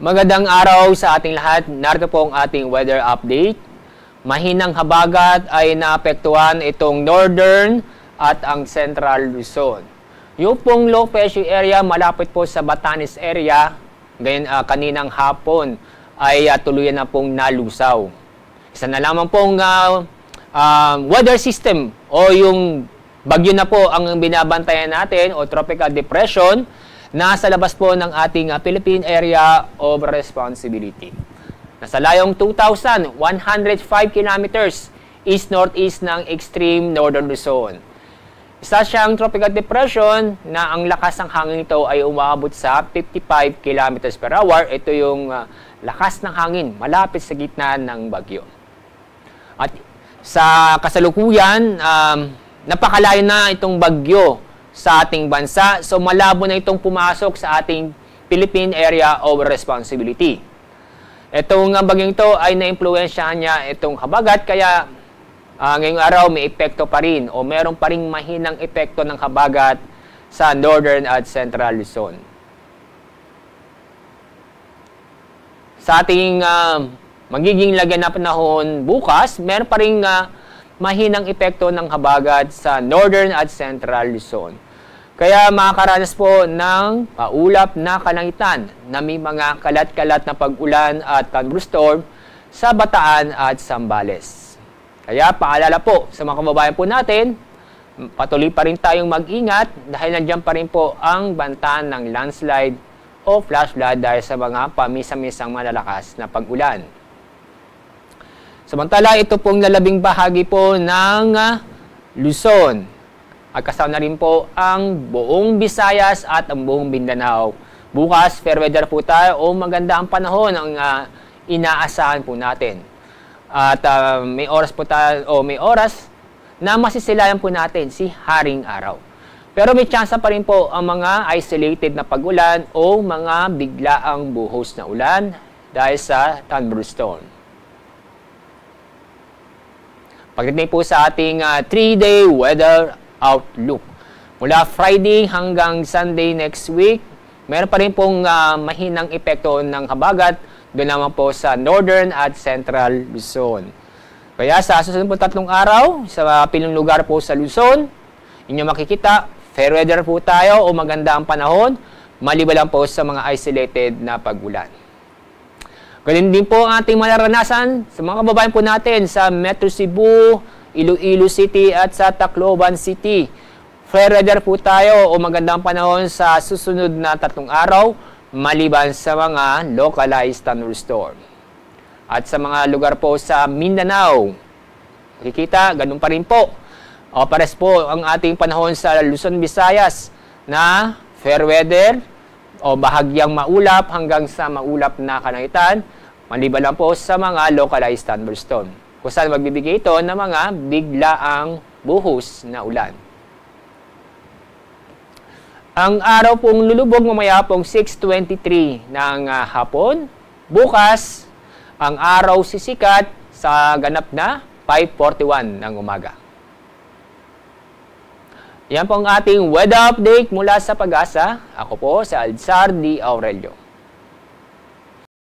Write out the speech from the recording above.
Magandang araw sa ating lahat. Narito po ang ating weather update. Mahinang habagat ay naapektuhan itong northern at ang central Luzon. Yung pong low pressure area malapit po sa Batanes area, kaninang hapon ay tuluyan na pong nalusaw. Isa na lamang pong weather system o yung bagyo na po ang binabantayan natin o tropical depression. Nasa labas po ng ating Philippine Area of Responsibility. Nasa layong 2,105 kilometers east-northeast ng extreme northern Luzon. Isa siyang tropical depression na ang lakas ng hangin nito ay umabot sa 55 kilometers per hour. Ito yung lakas ng hangin malapit sa gitna ng bagyo. At sa kasalukuyan, napakalayo na itong bagyo sa ating bansa. So malabo na itong pumasok sa ating Philippine Area of Responsibility. Itong bagyong ito ay na-impluwensyahan niya itong habagat, kaya ngayong araw may epekto pa rin o meron pa rin mahinang epekto ng habagat sa northern at central Luzon. Sa ating magiging lagyan na panahon bukas, meron pa rin mahinang epekto ng habagat sa northern at central Luzon. Kaya makakaranas po ng paulap na kalangitan na may mga kalat-kalat na pag-ulan at thunderstorm sa Bataan at Zambales. Kaya paalala po sa mga kababayan po natin, patuloy pa rin tayong mag-ingat dahil nandiyan pa rin po ang banta ng landslide o flash flood dahil sa mga pamisa-misang malalakas na pag-ulan. Samantala, ito pong lalabing bahagi po ng Luzon. At kasama na rin po ang buong Visayas at ang buong Mindanao. Bukas, fair weather po tayo o maganda ang panahon ang inaasahan po natin. At may oras po tayo o may oras na masisilayan po natin si Haring Araw. Pero may tsansa pa rin po ang mga isolated na pag-ulan o mga biglaang buhos na ulan dahil sa thunderstorm. Pagdating po sa ating 3-day weather outlook. Mula Friday hanggang Sunday next week, meron pa rin pong mahinang epekto ng habagat doon naman po sa northern at central Luzon. Kaya sa susunod po 3 araw, sa piling lugar po sa Luzon, inyo makikita, fair weather po tayo o maganda ang panahon, maliban lang po sa mga isolated na pag-ulan. Ganun din po ang ating mararanasan sa mga kababayan po natin sa Metro Cebu, Iloilo City at sa Tacloban City. Fair weather po tayo o magandang panahon sa susunod na 3 araw maliban sa mga localized thunderstorm. At sa mga lugar po sa Mindanao, makikita, ganun pa rin po. O pares po ang ating panahon sa Luzon, Visayas na fair weather o bahagyang maulap hanggang sa maulap na kalangitan, maliban lang po sa mga localized thunderstorm, kung saan magbibigay ito ng mga biglaang buhos na ulan. Ang araw pong lulubog mamaya pong 6:23 ng hapon. Bukas, ang araw sisikat sa ganap na 5:41 ng umaga. Yan po ang ating weather update mula sa Pag-asa. Ako po si Alzar D. Aurelio.